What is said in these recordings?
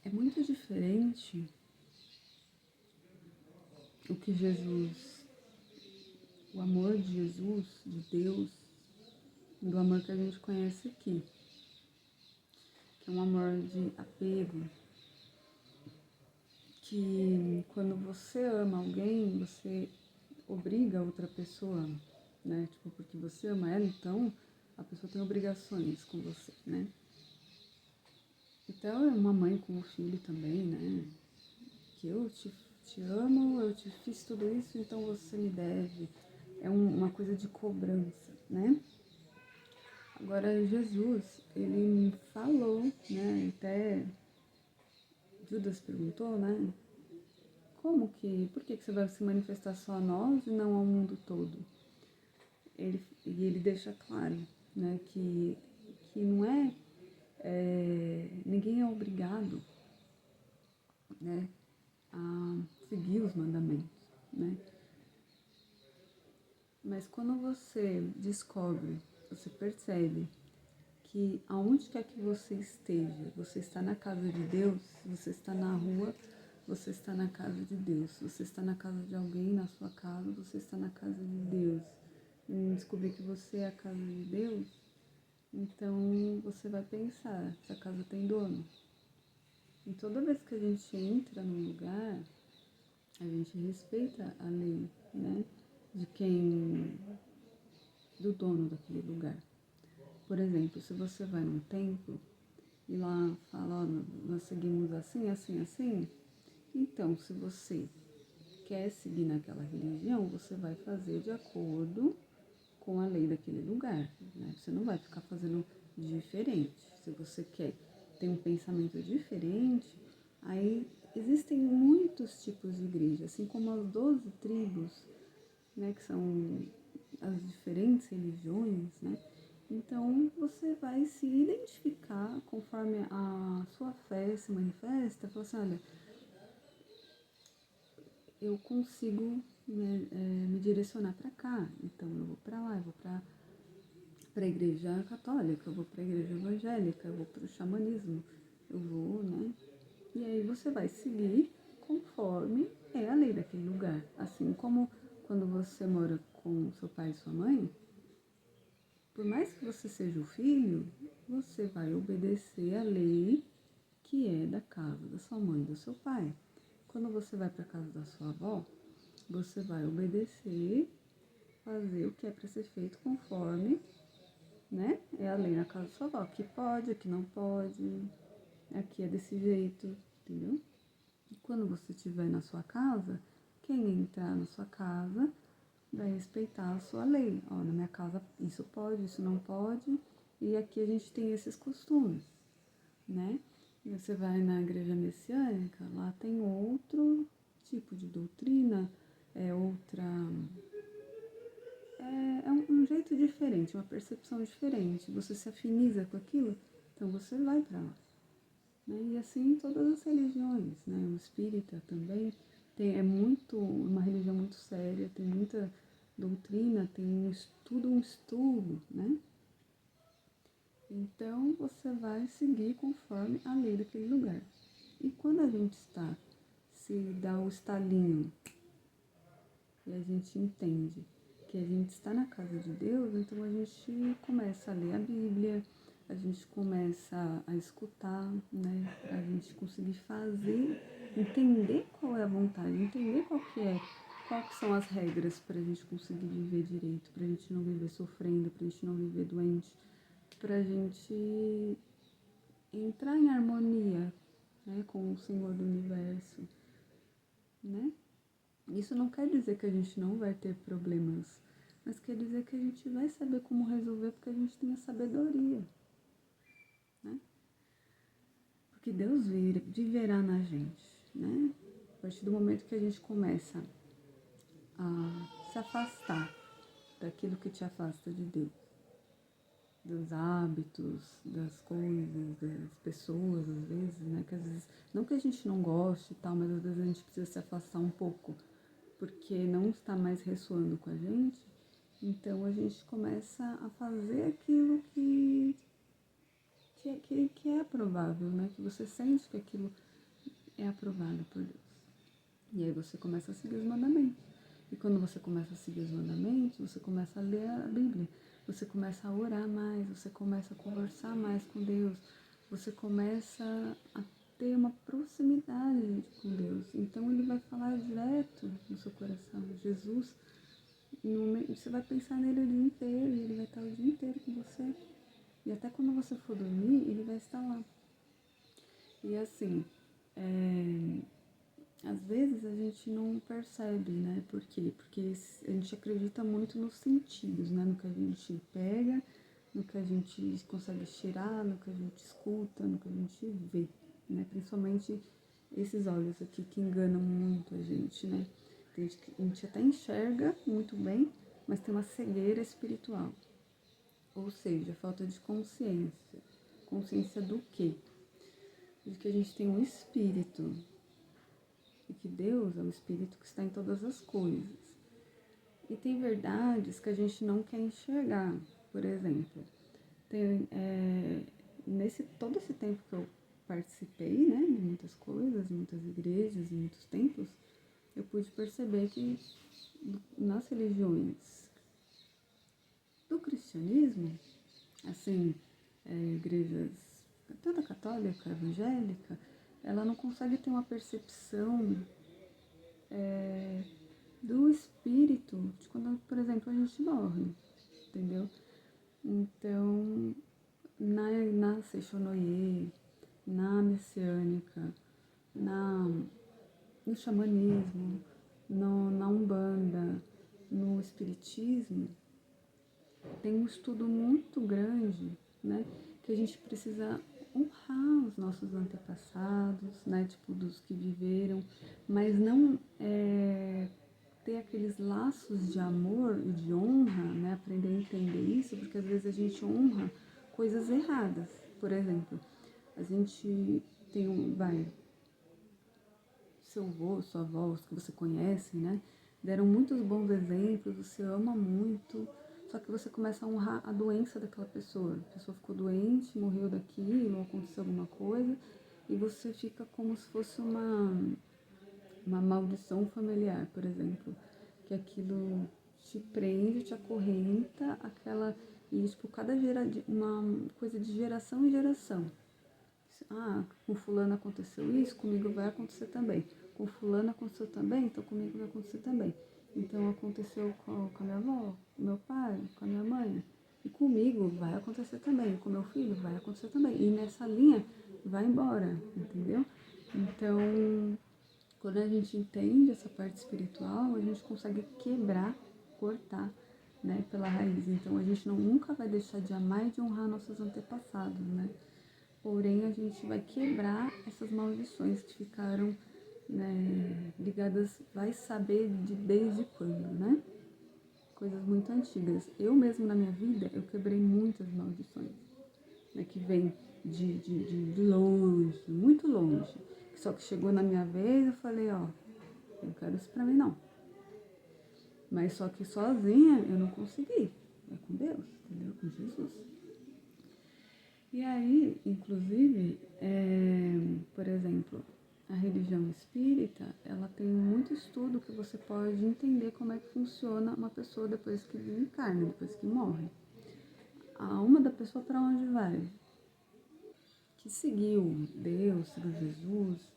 É muito diferente o que Jesus, o amor de Jesus, de Deus, do amor que a gente conhece aqui, que é um amor de apego, que quando você ama alguém, você obriga a outra pessoa, né? Tipo, porque você ama ela, então a pessoa tem obrigações com você, né? Então é uma mãe com o filho também, né? Que te amo, eu te fiz tudo isso, então você me deve. É uma coisa de cobrança, né? Agora Jesus, ele me falou, né? Até Judas perguntou, né? Por que você vai se manifestar só a nós e não ao mundo todo? E ele deixa claro, né? Que não ninguém é obrigado, né? A seguir os mandamentos, né? Mas quando você descobre, você percebe que aonde quer que você está na casa de Deus, você está na rua, você está na casa de Deus, você está na casa de alguém, na sua casa, você está na casa de Deus. E descobrir que você é a casa de Deus, então você vai pensar, essa casa tem dono. E toda vez que a gente entra num lugar, a gente respeita a lei, né? De quem, do dono daquele lugar. Por exemplo, se você vai num templo e lá fala, ó, nós seguimos assim, assim, assim, então se você quer seguir naquela religião, você vai fazer de acordo com a lei daquele lugar, né? Você não vai ficar fazendo diferente. Se você quer ter um pensamento diferente, aí existem muitos tipos de igreja, assim como as 12 tribos, né, que são as diferentes religiões, né? Então você vai se identificar conforme a sua fé se manifesta, falar assim, olha, eu consigo, né, me direcionar para cá, então eu vou para lá, eu vou para a igreja católica, eu vou para a igreja evangélica, eu vou para o xamanismo, eu vou, né? E aí você vai seguir conforme é a lei daquele lugar. Assim como quando você mora com seu pai e sua mãe, por mais que você seja o filho, você vai obedecer a lei que é da casa da sua mãe e do seu pai. Quando você vai para a casa da sua avó, você vai obedecer, fazer o que é para ser feito conforme, né? É a lei na casa da sua avó. Aqui pode, aqui não pode, aqui é desse jeito, entendeu? E quando você estiver na sua casa, quem entrar na sua casa vai respeitar a sua lei. Ó, na minha casa isso pode, isso não pode, e aqui a gente tem esses costumes, né? E você vai na igreja messiânica, lá tem outro tipo de doutrina, é outra. É um jeito diferente, uma percepção diferente. Você se afiniza com aquilo, então você vai para lá. Né? E assim todas as religiões, né? O espírita também é uma religião muito séria, tem muita doutrina, tem um estudo, né? Então você vai seguir conforme a lei daquele lugar. E quando a gente se dá o estalinho e a gente entende que a gente está na casa de Deus, então a gente começa a ler a Bíblia, a gente começa a escutar, né? A gente conseguir fazer, entender qual é a vontade, entender quais que são as regras para a gente conseguir viver direito, para a gente não viver sofrendo, para a gente não viver doente, para a gente entrar em harmonia, né, com o Senhor do Universo, né? Isso não quer dizer que a gente não vai ter problemas, mas quer dizer que a gente vai saber como resolver porque a gente tem a sabedoria, né? Porque Deus viverá na gente, né? A partir do momento que a gente começa a se afastar daquilo que te afasta de Deus, dos hábitos, das coisas, das pessoas, às vezes, né? Que às vezes, não que a gente não goste e tal, mas às vezes a gente precisa se afastar um pouco, porque não está mais ressoando com a gente, então a gente começa a fazer aquilo que que é aprovável, né? Que você sente que aquilo é aprovado por Deus. E aí você começa a seguir os mandamentos. E quando você começa a seguir os mandamentos, você começa a ler a Bíblia. Você começa a orar mais, você começa a conversar mais com Deus. Você começa a ter uma proximidade com Deus. Então ele vai falar direto no seu coração. Jesus, você vai pensar nele o dia inteiro, e ele vai estar o dia inteiro com você. E até quando você for dormir, ele vai estar lá. E assim, às vezes a gente não percebe, né? Por quê? Porque a gente acredita muito nos sentidos, né? No que a gente pega, no que a gente consegue cheirar, no que a gente escuta, no que a gente vê, né? Principalmente esses olhos aqui que enganam muito a gente, né? A gente até enxerga muito bem, mas tem uma cegueira espiritual. Ou seja, falta de consciência. Consciência do quê? De que a gente tem um espírito. E que Deus é o espírito que está em todas as coisas. E tem verdades que a gente não quer enxergar. Por exemplo, todo esse tempo que eu participei, né, de muitas coisas, muitas igrejas, muitos templos, eu pude perceber que nas religiões do cristianismo, assim, igrejas, tanto a católica, a evangélica, ela não consegue ter uma percepção do espírito de quando, por exemplo, a gente morre, entendeu? Então, na Seishonoye, na messiânica, no xamanismo, na Umbanda, no Espiritismo, tem um estudo muito grande, né? Que a gente precisa honrar os nossos antepassados, né? Tipo, dos que viveram, mas não ter aqueles laços de amor e de honra, né? Aprender a entender isso, porque às vezes a gente honra coisas erradas. Por exemplo, a gente tem seu avô, sua avó, os que você conhece, né? Deram muitos bons exemplos, você ama muito, só que você começa a honrar a doença daquela pessoa. A pessoa ficou doente, morreu daquilo, aconteceu alguma coisa, e você fica como se fosse uma maldição familiar, por exemplo, que aquilo te prende, te acorrenta, e tipo, uma coisa de geração em geração. Ah, com fulano aconteceu isso, comigo vai acontecer também. Com fulano aconteceu também, então comigo vai acontecer também. Então aconteceu com a minha avó, com meu pai, com a minha mãe. E comigo vai acontecer também, com meu filho vai acontecer também. E nessa linha vai embora, entendeu? Então, quando a gente entende essa parte espiritual, a gente consegue quebrar, cortar, né, pela raiz. Então a gente nunca vai deixar de amar e de honrar nossos antepassados, né? Porém, a gente vai quebrar essas maldições que ficaram, né, ligadas, vai saber desde quando, né? Coisas muito antigas. Eu mesmo na minha vida, eu quebrei muitas maldições, né, que vem de longe, muito longe. Só que chegou na minha vez, eu falei, ó, eu não quero isso pra mim não. Mas só que sozinha eu não consegui. É com Deus, entendeu? Com Jesus. E aí, inclusive, por exemplo, a religião espírita, ela tem muito estudo que você pode entender como é que funciona uma pessoa depois que encarna, depois que morre. A alma da pessoa para onde vai? Que seguiu Deus, seguiu Jesus,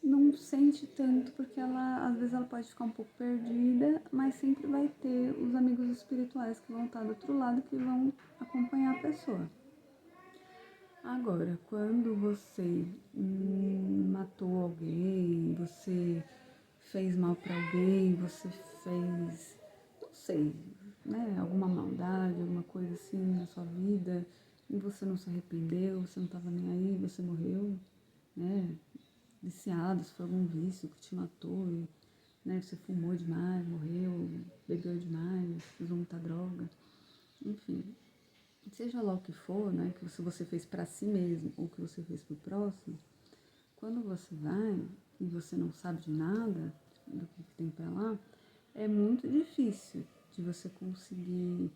não sente tanto porque ela, às vezes ela pode ficar um pouco perdida, mas sempre vai ter os amigos espirituais que vão estar do outro lado que vão acompanhar a pessoa. Agora, quando você matou alguém, você fez mal para alguém, você fez, não sei, né, alguma maldade, alguma coisa assim na sua vida, e você não se arrependeu, você não estava nem aí, você morreu, né, viciado, se foi algum vício que te matou, e, né, você fumou demais, morreu, bebeu demais, usou muita droga, enfim. Seja lá o que for, né, que você fez para si mesmo ou que você fez para o próximo, quando você vai e você não sabe de nada do que tem para lá, é muito difícil de você conseguir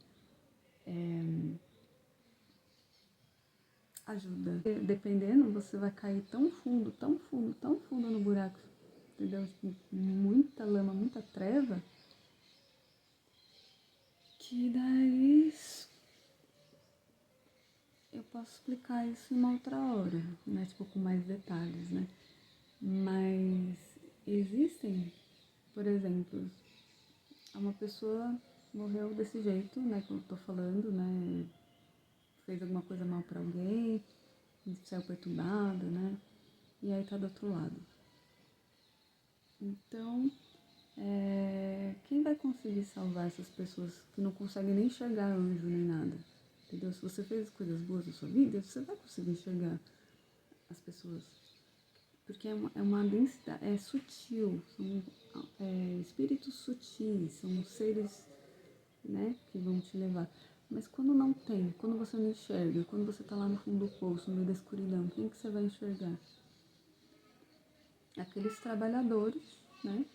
ajuda. Dependendo, você vai cair tão fundo, tão fundo, tão fundo no buraco, entendeu? Tipo, muita lama, muita treva, que daí eu posso explicar isso em uma outra hora, né? Tipo, com mais detalhes, né? Mas existem, por exemplo, uma pessoa morreu desse jeito, né? Que eu tô falando, né? Fez alguma coisa mal pra alguém, saiu perturbada, né? E aí tá do outro lado. Então, quem vai conseguir salvar essas pessoas que não conseguem nem enxergar anjo nem nada? Entendeu? Se você fez coisas boas na sua vida, você vai conseguir enxergar as pessoas. Porque é uma densidade, é sutil, são espíritos sutis, são seres, né, que vão te levar. Mas quando não tem, quando você não enxerga, quando você tá lá no fundo do poço, no meio da escuridão, quem que você vai enxergar? Aqueles trabalhadores, né,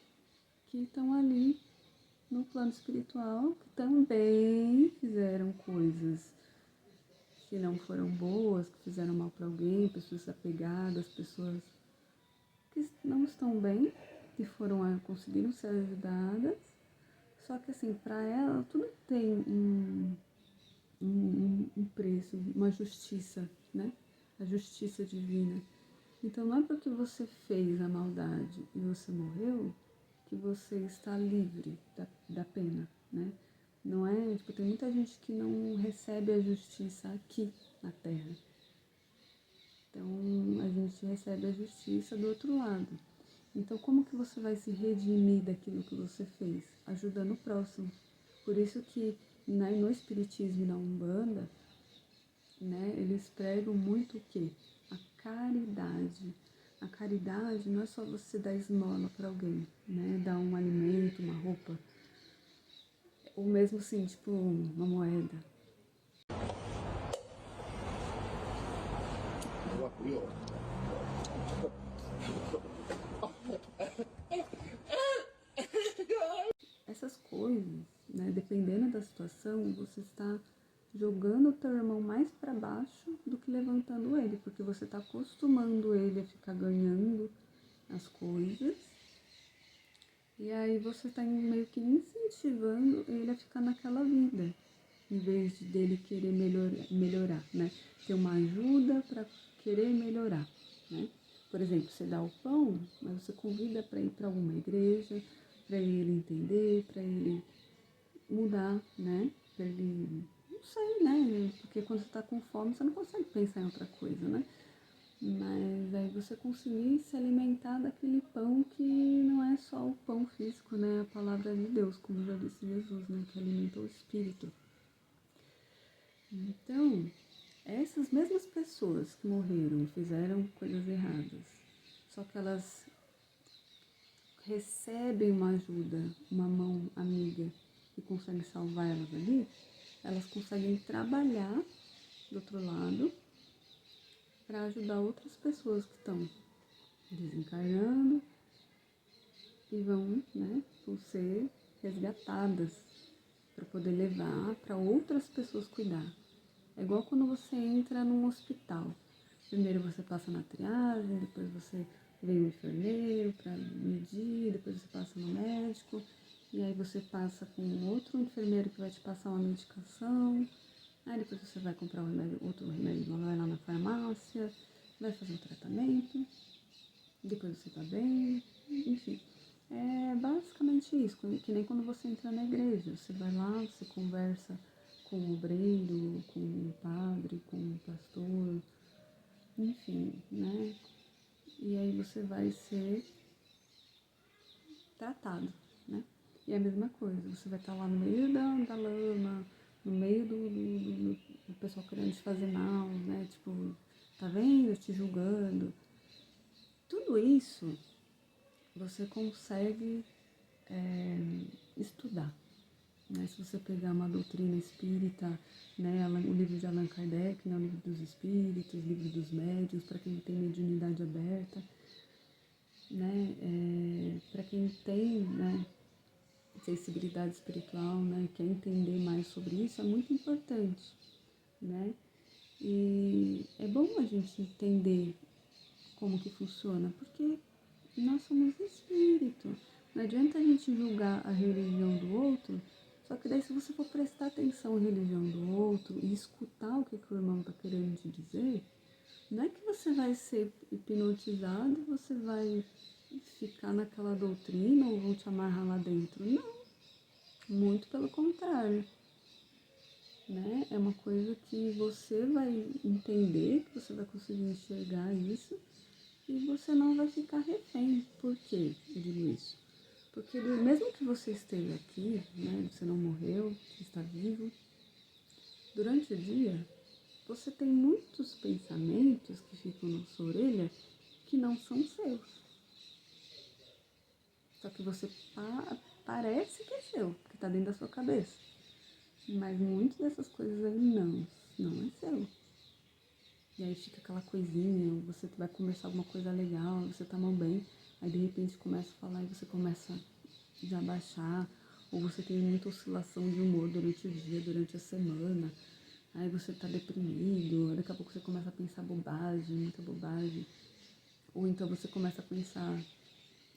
que estão ali no plano espiritual, que também fizeram coisas que não foram boas, que fizeram mal para alguém, pessoas apegadas, pessoas que não estão bem, que conseguiram ser ajudadas. Só que assim, para ela tudo tem um preço, uma justiça, né? A justiça divina. Então não é porque você fez a maldade e você morreu que você está livre da pena, né? Não é, tipo, tem muita gente que não recebe a justiça aqui na Terra. Então a gente recebe a justiça do outro lado. Então como que você vai se redimir daquilo que você fez? Ajudando o próximo. Por isso que no Espiritismo e na Umbanda, né, eles pregam muito o quê? A caridade. A caridade não é só você dar esmola para alguém, né? Dar um alimento, uma roupa. Ou mesmo assim, tipo, uma moeda. Essas coisas, né, dependendo da situação, você está jogando o teu irmão mais para baixo do que levantando ele, porque você está acostumando ele a ficar ganhando as coisas, e aí você está meio que incentivando ele a ficar naquela vida, em vez de dele querer melhorar, né? Ter uma ajuda para querer melhorar, né? Por exemplo, você dá o pão, mas você convida para ir para alguma igreja, para ele entender, para ele mudar, né? Pra ele, não sei, né? Porque quando você tá com fome, você não consegue pensar em outra coisa, né? Mas aí você conseguir se alimentar daquele pão que não é só o pão físico, né? A palavra de Deus, como já disse Jesus, né? Que alimenta o espírito. Então, essas mesmas pessoas que morreram, fizeram coisas erradas, só que elas recebem uma ajuda, uma mão amiga que consegue salvar elas ali, elas conseguem trabalhar do outro lado para ajudar outras pessoas que estão desencarnando e vão, né, vão ser resgatadas para poder levar para outras pessoas cuidar. É igual quando você entra num hospital. Primeiro você passa na triagem, depois você vem o enfermeiro para medir, depois você passa no médico, e aí você passa com outro enfermeiro que vai te passar uma medicação, aí depois você vai comprar outro remédio, vai lá na farmácia, vai fazer um tratamento, depois você tá bem, enfim. É basicamente isso, que nem quando você entra na igreja, você vai lá, você conversa com o obreiro, com o padre, com o pastor, enfim, né? E aí você vai ser tratado, né? E é a mesma coisa, você vai estar lá no meio da lama, no meio do pessoal querendo te fazer mal, né? Tipo, tá vendo? Te julgando. Tudo isso você consegue estudar. Né? Se você pegar uma doutrina espírita, né, o livro de Allan Kardec, né, o livro dos espíritos, o livro dos médiuns, para quem tem mediunidade aberta, né, para quem tem, né, sensibilidade espiritual, né, quer entender mais sobre isso, é muito importante, né? E é bom a gente entender como que funciona, porque nós somos espírito. Não adianta a gente julgar a religião do outro, só que daí se você for prestar atenção à religião do outro e escutar o que o irmão está querendo te dizer, não é que você vai ser hipnotizado, você vai ficar naquela doutrina ou vão te amarrar lá dentro. Não, muito pelo contrário. Né? É uma coisa que você vai entender, que você vai conseguir enxergar isso e você não vai ficar refém. Por quê eu digo isso? Porque mesmo que você esteja aqui, né, você não morreu, você está vivo, durante o dia você tem muitos pensamentos que ficam na sua orelha que não são seus. Só que você parece que é seu, que está dentro da sua cabeça. Mas muitas dessas coisas aí não é seu. E aí fica aquela coisinha, você vai conversar alguma coisa legal, você tá mal bem, aí de repente começa a falar e você começa a desabaixar, ou você tem muita oscilação de humor durante o dia, durante a semana, aí você tá deprimido, daqui a pouco você começa a pensar bobagem, muita bobagem, ou então você começa a pensar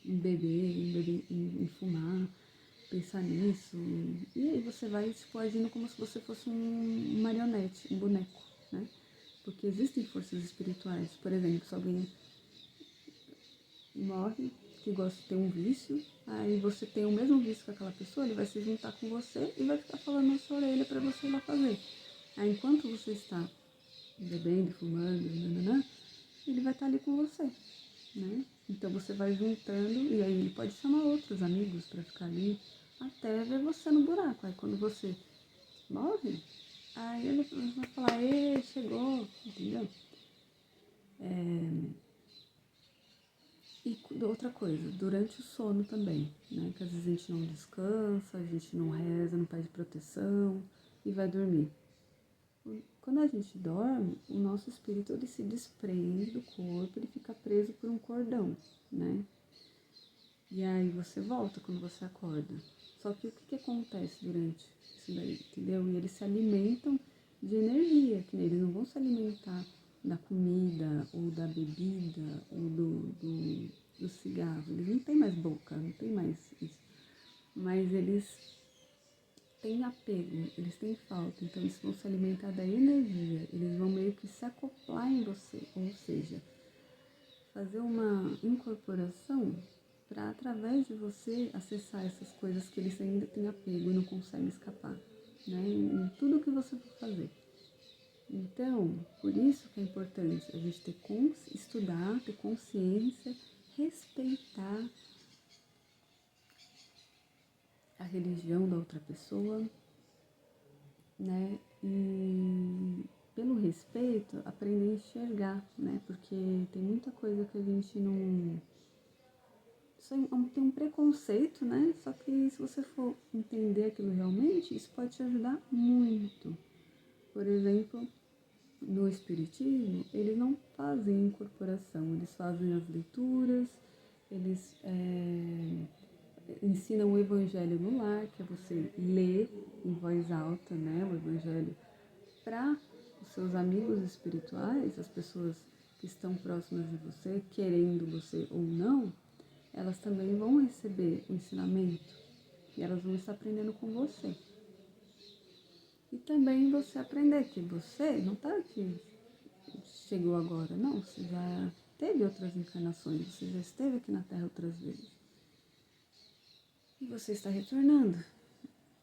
em fumar, pensar nisso, e aí você vai tipo, agindo como se você fosse um marionete, um boneco, né? Porque existem forças espirituais. Por exemplo, se alguém morre, que gosta de ter um vício, aí você tem o mesmo vício que aquela pessoa, ele vai se juntar com você e vai ficar falando na sua orelha para você ir lá fazer. Aí enquanto você está bebendo, fumando, nananã, ele vai estar ali com você, né? Então você vai juntando e aí ele pode chamar outros amigos para ficar ali até ver você no buraco. Aí quando você morre, aí ele vai falar, ei, chegou, entendeu? E outra coisa, durante o sono também, né? Que às vezes a gente não descansa, a gente não reza, não pede proteção e vai dormir. Quando a gente dorme, o nosso espírito ele se desprende do corpo, ele fica preso por um cordão, né? E aí você volta quando você acorda. Só que o que acontece durante isso daí, entendeu? E eles se alimentam de energia, que eles não vão se alimentar da comida ou da bebida ou do cigarro. Eles não têm mais boca, não tem mais isso. Mas eles têm apego, eles têm falta, então eles vão se alimentar da energia, eles vão meio que se acoplar em você, ou seja, fazer uma incorporação para através de você acessar essas coisas que eles ainda têm apego e não conseguem escapar, né? Em tudo que você for fazer. Então, por isso que é importante a gente estudar, ter consciência, respeitar a religião da outra pessoa, né? E pelo respeito, aprender a enxergar, né? Porque tem muita coisa que a gente não tem um preconceito, né? Só que se você for entender aquilo realmente, isso pode te ajudar muito. Por exemplo, no Espiritismo, eles não fazem incorporação, eles fazem as leituras, eles ensinam o Evangelho no lar, que é você ler em voz alta, né? O Evangelho para os seus amigos espirituais, as pessoas que estão próximas de você, querendo você ou não, elas também vão receber o ensinamento e elas vão estar aprendendo com você. E também você aprender que você não está aqui, chegou agora, não, você já teve outras encarnações, você já esteve aqui na Terra outras vezes. E você está retornando.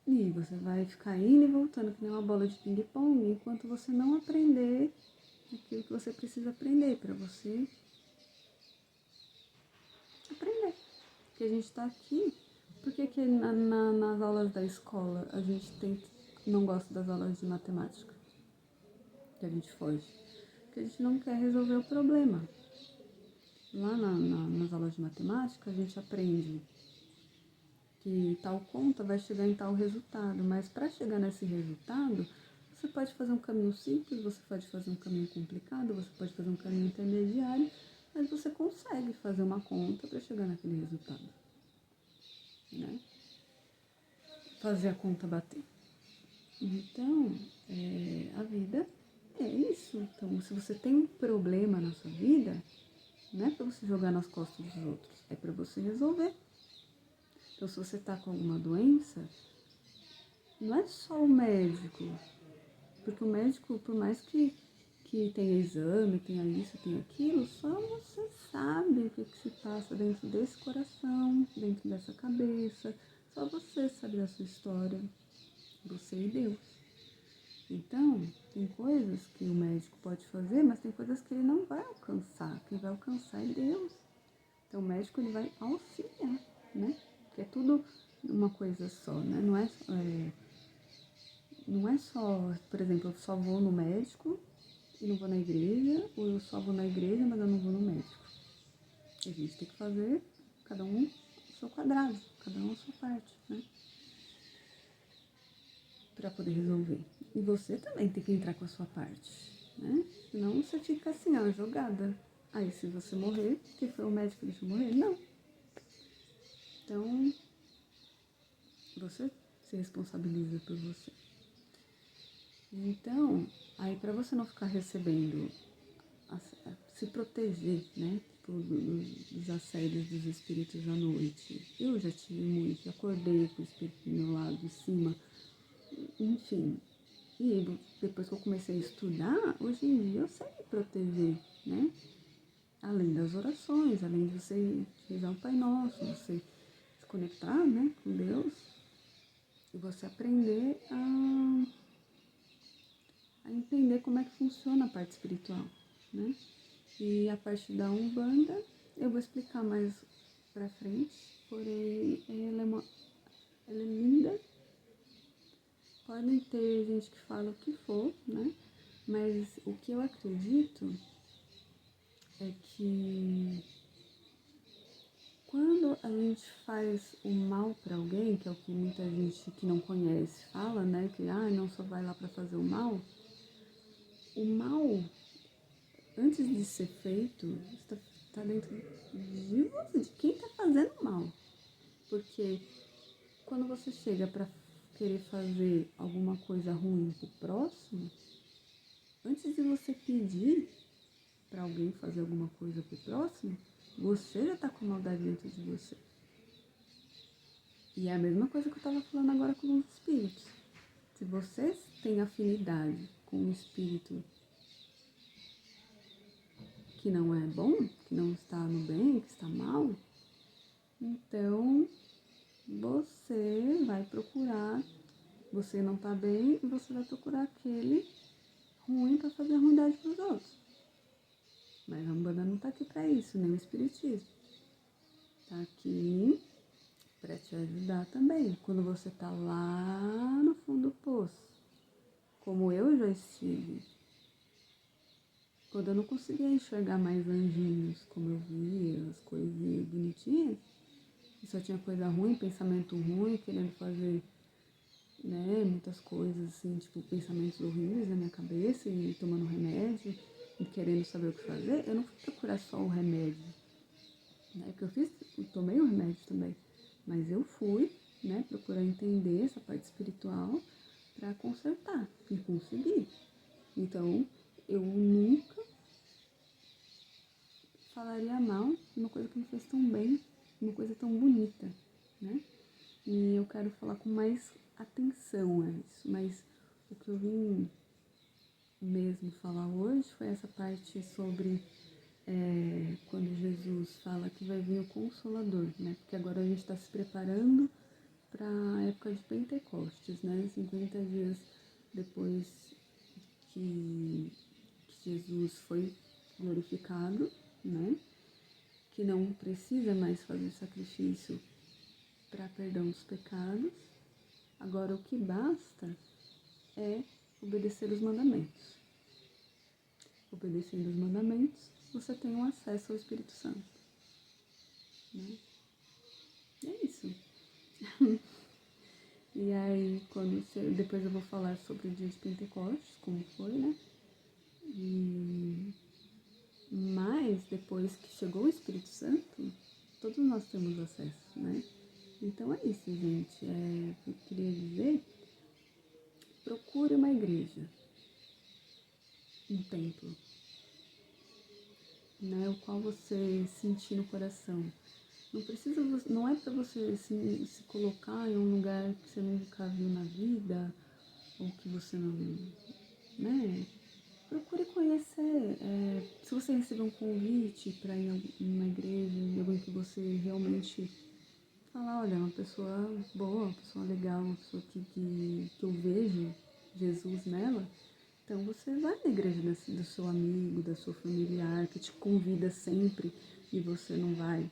E você vai ficar indo e voltando, que nem uma bola de ping-pong, enquanto você não aprender aquilo que você precisa aprender para você aprender. Que a gente está aqui. Por que nas aulas da escola a gente não gosta das aulas de matemática? Que a gente foge? Porque a gente não quer resolver o problema. Lá nas aulas de matemática a gente aprende que tal conta vai chegar em tal resultado, mas para chegar nesse resultado, você pode fazer um caminho simples, você pode fazer um caminho complicado, você pode fazer um caminho intermediário, mas você consegue fazer uma conta para chegar naquele resultado, né? Fazer a conta bater. Então, a vida É isso. Então, se você tem um problema na sua vida, não é para você jogar nas costas dos outros, é para você resolver. Então, se você tá com alguma doença, não é só o médico, porque o médico, por mais que tenha exame, tenha isso, tenha aquilo, só você sabe o que se passa dentro desse coração, dentro dessa cabeça, só você sabe da sua história, você e Deus. Então, tem coisas que o médico pode fazer, mas tem coisas que ele não vai alcançar. Quem vai alcançar é Deus. Então, o médico ele vai auxiliar, né? Porque é tudo uma coisa só, né? Não é só, por exemplo, eu só vou no médico e não vou na igreja, ou eu só vou na igreja, mas eu não vou no médico. A gente tem que fazer, cada um o seu quadrado, cada um a sua parte, né? Para poder resolver. E você também tem que entrar com a sua parte, né? Senão você fica assim, ó, jogada. Aí se você morrer, que foi o médico que deixou morrer? Não. Então, você se responsabiliza por você. Então, aí para você não ficar recebendo, se proteger, né? Dos assédios dos espíritos à noite. Eu já tive muito, acordei com o espírito do meu lado, de cima, enfim. E depois que eu comecei a estudar, hoje em dia eu sei me proteger, né? Além das orações, além de você rezar o Pai Nosso, você se conectar, né, com Deus, e você aprender a entender como é que funciona a parte espiritual, né? E a parte da Umbanda, eu vou explicar mais pra frente, porém ela é linda. Podem ter gente que fala o que for, né? Mas o que eu acredito é que quando a gente faz o mal para alguém, que é o que muita gente que não conhece fala, né? Que não só vai lá para fazer o mal, antes de ser feito, está dentro de você, de quem está fazendo mal. Porque quando você chega para querer fazer alguma coisa ruim pro próximo, antes de você pedir para alguém fazer alguma coisa pro próximo, você já tá com maldade dentro de você. E é a mesma coisa que eu tava falando agora com os espíritos. Se vocês têm afinidade com um espírito que não é bom, que não está no bem, que está mal, então você vai procurar, você não tá bem e você vai procurar aquele ruim para fazer ruindade para os outros. Mas a Umbanda não tá aqui para isso, nem o espiritismo. Tá aqui para te ajudar também. Quando você tá lá no fundo do poço, como eu já estive, quando eu não conseguia enxergar mais anjinhos, como eu via, as coisinhas bonitinhas, e só tinha coisa ruim, pensamento ruim, querendo fazer, né, muitas coisas assim, tipo pensamentos horríveis na minha cabeça e tomando remédio e querendo saber o que fazer, eu não fui procurar só o remédio, né, que eu tomei o remédio também, mas eu fui, né, procurar entender essa parte espiritual para consertar e conseguir. Então, eu nunca falaria mal de uma coisa que me fez tão bem, uma coisa tão bonita, né? E eu quero falar com mais atenção a isso, mas o que eu vim mesmo falar hoje foi essa parte sobre quando Jesus fala que vai vir o Consolador, né? Porque agora a gente está se preparando para a época de Pentecostes, né? 50 dias depois que Jesus foi glorificado, né? Que não precisa mais fazer sacrifício para perdão dos pecados. Agora o que basta é obedecer os mandamentos. Obedecendo os mandamentos, você tem um acesso ao Espírito Santo. Né? É isso. E aí, depois eu vou falar sobre o dia de Pentecostes, como foi, né? Mas depois que chegou o Espírito Santo, todos nós temos acesso, né? Então é isso, gente. O que eu queria dizer, procure uma igreja. um templo, né? O qual você sentir no coração. Não precisa, não é para você se colocar em um lugar que você nunca viu na vida, ou que você não, né? Procure conhecer. Se você receber um convite para ir em uma igreja, em alguém que você realmente falar, olha, uma pessoa boa, uma pessoa legal, uma pessoa que eu vejo Jesus nela, então você vai na igreja do seu amigo, da sua familiar, que te convida sempre e você não vai,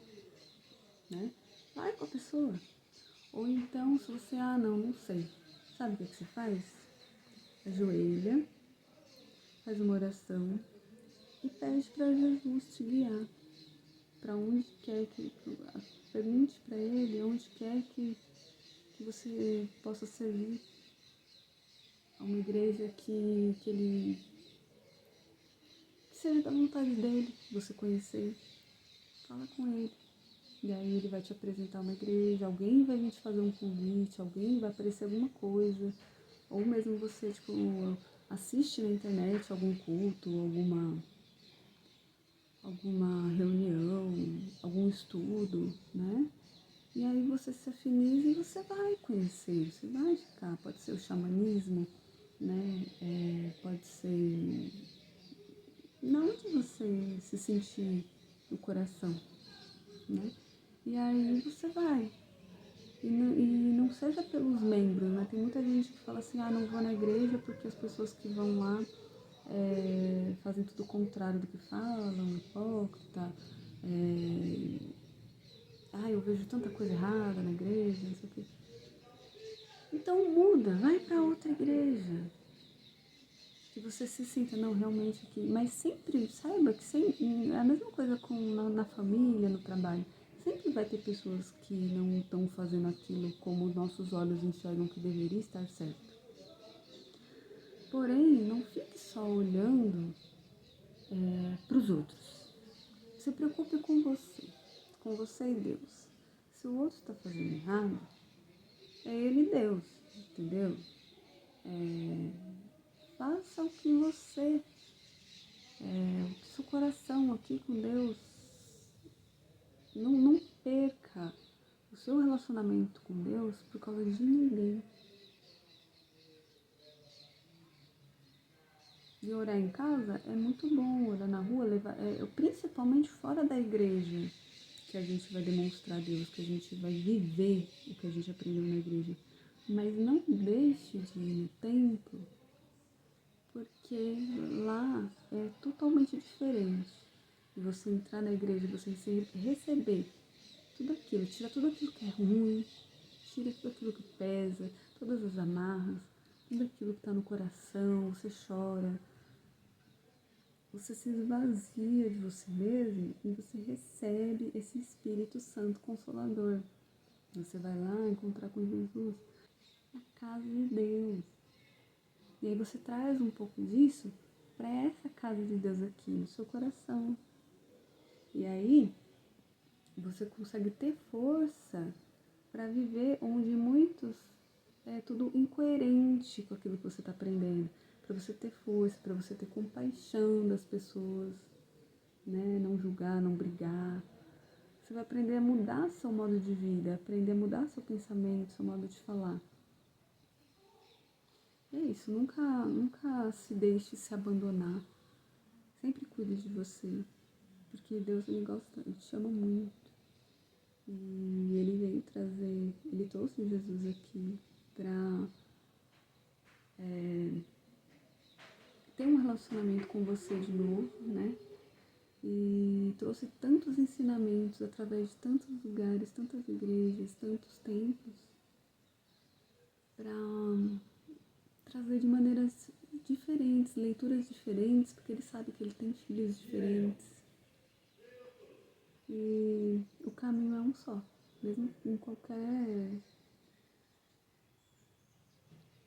né? Vai com a pessoa. Ou então, se você, não sei. Sabe o que você faz? Ajoelha, faz uma oração e pede para Jesus te guiar para onde quer que. Pergunte para Ele onde quer que você possa servir. A uma igreja que Ele. Que seja da vontade dele, você conhecer. Fala com Ele. E aí Ele vai te apresentar uma igreja, alguém vai vir te fazer um convite, alguém vai aparecer alguma coisa. Ou mesmo você, assiste na internet algum culto, alguma reunião, algum estudo, né? E aí você se afiniza e você vai conhecer, você vai ficar. Pode ser o xamanismo, né? Pode ser na onde você se sentir no coração, né? E aí você vai. E não seja pelos membros, né? Tem muita gente que fala assim, não vou na igreja porque as pessoas que vão lá fazem tudo o contrário do que falam, hipócrita. Eu vejo tanta coisa errada na igreja, não sei o quê. Então muda, vai para outra igreja. Que você se sinta, não, realmente aqui. Mas sempre saiba que é a mesma coisa na família, no trabalho. Sempre vai ter pessoas que não estão fazendo aquilo como nossos olhos enxergam que deveria estar certo. Porém, não fique só olhando para os outros. Se preocupe com você e Deus. Se o outro está fazendo errado, é ele e Deus, entendeu? Faça o que você, o que seu coração aqui com Deus, não perca o seu relacionamento com Deus por causa de ninguém. E orar em casa é muito bom, orar na rua, principalmente fora da igreja, que a gente vai demonstrar a Deus, que a gente vai viver o que a gente aprendeu na igreja. Mas não deixe de ir no templo, porque lá é totalmente diferente. E você entrar na igreja, você receber tudo aquilo, tira tudo aquilo que é ruim, tira tudo aquilo que pesa, todas as amarras, tudo aquilo que está no coração, você chora, você se esvazia de você mesmo e você recebe esse Espírito Santo Consolador. Você vai lá encontrar com Jesus na casa de Deus. E aí você traz um pouco disso para essa casa de Deus aqui, no seu coração. E aí você consegue ter força para viver onde muitos é tudo incoerente com aquilo que você está aprendendo. Para você ter força, para você ter compaixão das pessoas, né? Não julgar, não brigar. Você vai aprender a mudar seu modo de vida, aprender a mudar seu pensamento, seu modo de falar. E é isso, nunca se deixe se abandonar. Sempre cuide de você, porque Deus ele te ama muito. E ele trouxe Jesus aqui para ter um relacionamento com você de novo, né? E trouxe tantos ensinamentos através de tantos lugares, tantas igrejas, tantos templos, para trazer de maneiras diferentes, leituras diferentes, porque ele sabe que ele tem filhos diferentes. E o caminho é um só, mesmo em qualquer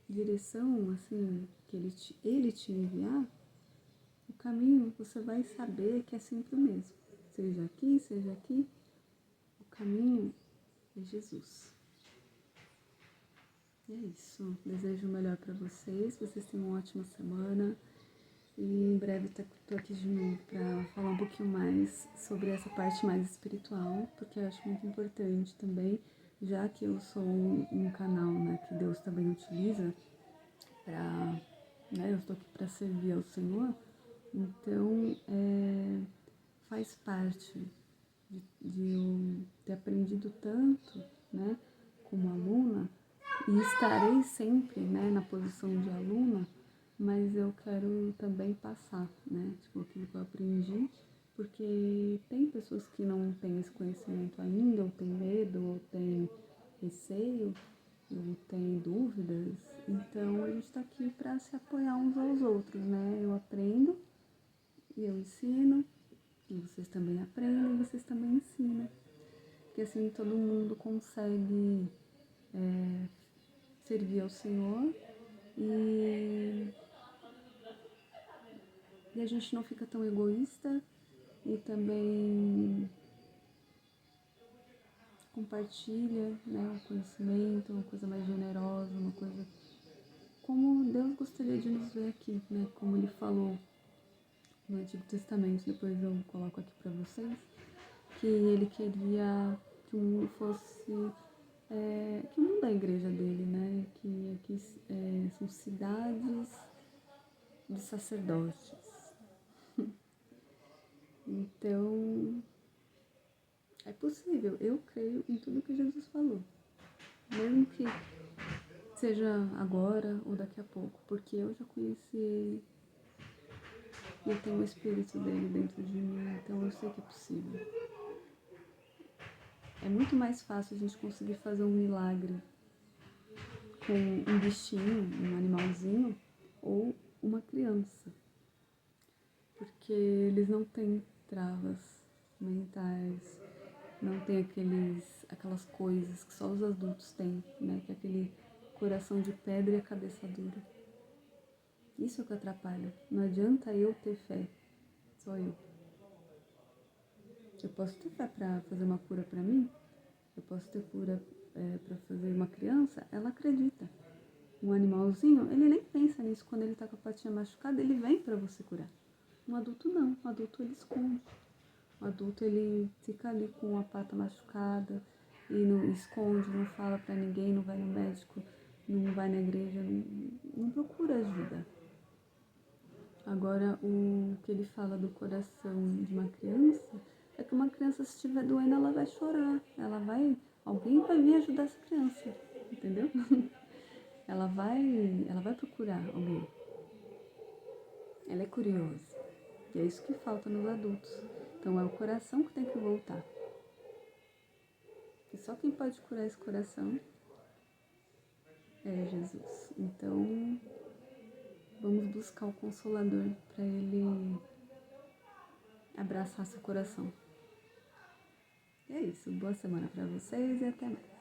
direção, assim, que ele te enviar, o caminho você vai saber que é sempre o mesmo. Seja aqui, o caminho é Jesus. E é isso. Desejo o melhor para vocês. Vocês tenham uma ótima semana. E em breve tô aqui de novo para falar um pouquinho mais sobre essa parte mais espiritual, porque eu acho muito importante também, já que eu sou um canal, né, que Deus também utiliza para, né, eu estou aqui para servir ao Senhor, então faz parte de eu ter aprendido tanto, né, como aluna, e estarei sempre, né, na posição de aluna, mas eu quero também passar, né, tipo, aquilo que eu aprendi, porque tem pessoas que não têm esse conhecimento ainda, ou tem medo, ou tem receio, ou tem dúvidas, então a gente está aqui para se apoiar uns aos outros, né, eu aprendo e eu ensino, e vocês também aprendem, e vocês também ensinam, porque assim todo mundo consegue servir ao Senhor e a gente não fica tão egoísta e também compartilha, né, o conhecimento, uma coisa mais generosa, uma coisa como Deus gostaria de nos ver aqui, né, como Ele falou no Antigo Testamento, depois eu coloco aqui para vocês, que Ele queria que o mundo fosse, que o mundo é a igreja dele, né, que aqui são cidades de sacerdotes. Então, é possível, eu creio em tudo que Jesus falou, mesmo que seja agora ou daqui a pouco, porque eu já conheci ele e eu tenho o Espírito dele dentro de mim, então eu sei que é possível. É muito mais fácil a gente conseguir fazer um milagre com um bichinho, um animalzinho ou uma criança, porque eles não têm travas mentais, não tem aquelas coisas que só os adultos têm, né? Que é aquele coração de pedra e a cabeça dura. Isso é o que atrapalha. Não adianta eu ter fé, só eu. Eu posso ter fé para fazer uma cura para mim, eu posso ter cura para fazer uma criança, ela acredita. Um animalzinho, ele nem pensa nisso. Quando ele tá com a patinha machucada, ele vem para você curar. Um adulto não, um adulto ele esconde. O adulto ele fica ali com a pata machucada e não esconde, não fala para ninguém, não vai no médico, não vai na igreja, não procura ajuda. Agora, o que ele fala do coração de uma criança é que uma criança, se estiver doendo, ela vai chorar. Alguém vai vir ajudar essa criança, entendeu? Ela vai procurar alguém. Ela é curiosa. E é isso que falta nos adultos. Então, é o coração que tem que voltar. E só quem pode curar esse coração é Jesus. Então, vamos buscar o Consolador para ele abraçar seu coração. E é isso. Boa semana para vocês e até mais.